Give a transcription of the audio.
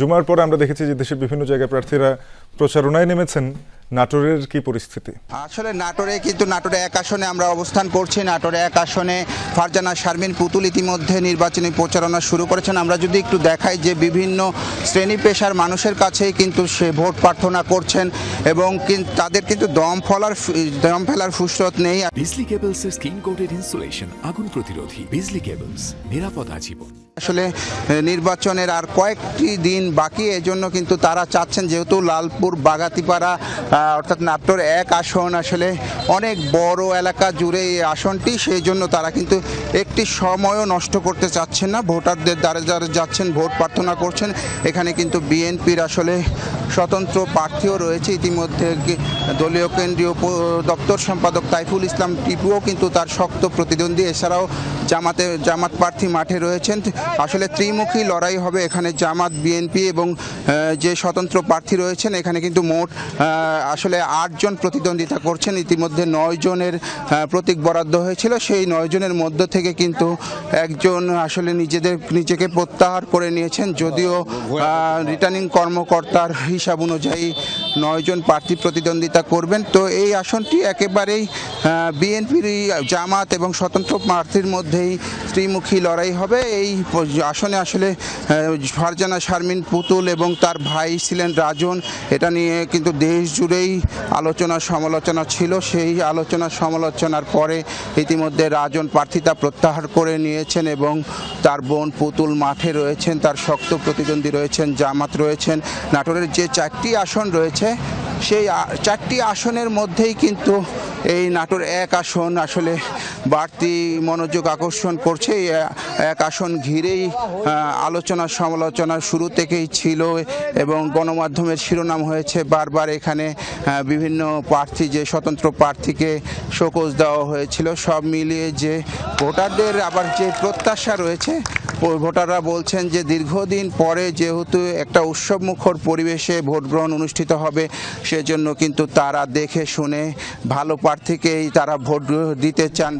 জুমার পর আমরা দেখেছি যে দেশের বিভিন্ন জায়গায় প্রার্থীরা প্রচারণায় নেমেছেন। নাটোরের কি পরিস্থিতি? আসলে নাটোরে এক আসনে আমরা অবস্থান করছি। নাটোরে এক আসনে ফারজানা শারমিন পুতুল ইতিমধ্যে নির্বাচনী প্রচারণা শুরু করেছেন। আমরা যদি একটু দেখাই যে বিভিন্ন শ্রেণী পেশার মানুষের কাছেই কিন্তু সে ভোট প্রার্থনা করছেন এবং তাদের কিন্তু দম ফেলার ফুরসত নেই। বিজলি কেবলসের স্কিন কোটেড ইনসুলেশন আগুন প্রতিরোধী। বিজলি কেবলস, নিরাপদ আজীবন। আসলে নির্বাচনের আর কয়েকটি দিন বাকি, এজন্য কিন্তু তারা চাচ্ছেন, যেহেতু লালপুর বাগাতিপাড়া অর্থাৎ নাটোর এক আসন আসলে অনেক বড় এলাকা জুড়ে এই আসনটি, সেই জন্য তারা কিন্তু একটি সময়ও নষ্ট করতে চাচ্ছেন না। ভোটারদের দ্বারে দ্বারে যাচ্ছেন, ভোট প্রার্থনা করছেন। এখানে কিন্তু বিএনপির আসলে স্বতন্ত্র প্রার্থীও রয়েছে। ইতিমধ্যে দলীয় কেন্দ্রীয় দপ্তর সম্পাদক তাইফুল ইসলাম টিপুও কিন্তু তার শক্ত প্রতিদ্বন্দ্বী। এছাড়াও জামাত প্রার্থী মাঠে রয়েছেন। আসলে ত্রিমুখী লড়াই হবে এখানে, জামাত, বিএনপি এবং যে স্বতন্ত্র প্রার্থী রয়েছেন। এখানে কিন্তু মোট আসলে 8 জন প্রতিদ্বন্দ্বিতা করছেন। ইতিমধ্যে 9 জনের প্রতীক বরাদ্দ হয়েছিল। সেই 9 জনের মধ্য থেকে কিন্তু একজন আসলে নিজেকে প্রত্যাহার করে নিয়েছেন। যদিও রিটার্নিং কর্মকর্তার হিসাব অনুযায়ী 9 জন প্রার্থী প্রতিদ্বন্দ্বিতা করবেন। তো এই আসনটি একেবারেই বিএনপির, জামাত এবং স্বতন্ত্র প্রার্থীর মধ্যেই ত্রিমুখী লড়াই হবে। এই আসনে আসলে ফারজানা শারমিন পুতুল এবং তার ভাই ছিলেন রাজন, এটা নিয়ে কিন্তু দেশ জুড়েই আলোচনা সমালোচনা ছিল। সেই আলোচনা সমালোচনার পরে ইতিমধ্যে রাজন প্রার্থিতা প্রত্যাহার করে নিয়েছেন এবং তার বোন পুতুল মাঠে রয়েছেন। তার শক্ত প্রতিদ্বন্দ্বী রয়েছেন, জামাত রয়েছেন। নাটোরের যে 4টি আসন রয়েছে, সেই 4টি আসনের মধ্যেই কিন্তু এই নাটোর এক আসন আসলে বাড়তি মনোযোগ আকর্ষণ করছে। এক আসন ঘিরেই আলোচনা সমালোচনা শুরু থেকেই ছিল এবং গণমাধ্যমের শিরোনাম হয়েছে বারবার। এখানে বিভিন্ন প্রার্থী, যে স্বতন্ত্র প্রার্থীকে শোকজ দেওয়া হয়েছিল। সব মিলিয়ে যে ভোটারদের আবার যে প্রত্যাশা রয়েছে, ভোটাররা বলছেন যে দীর্ঘদিন পরে যেহেতু একটা উৎসবমুখর পরিবেশে ভোট গ্রহণ অনুষ্ঠিত হবে, সেজন্য কিন্তু তারা দেখে শুনে ভালো প্রার্থীকেই তারা ভোট দিতে চান।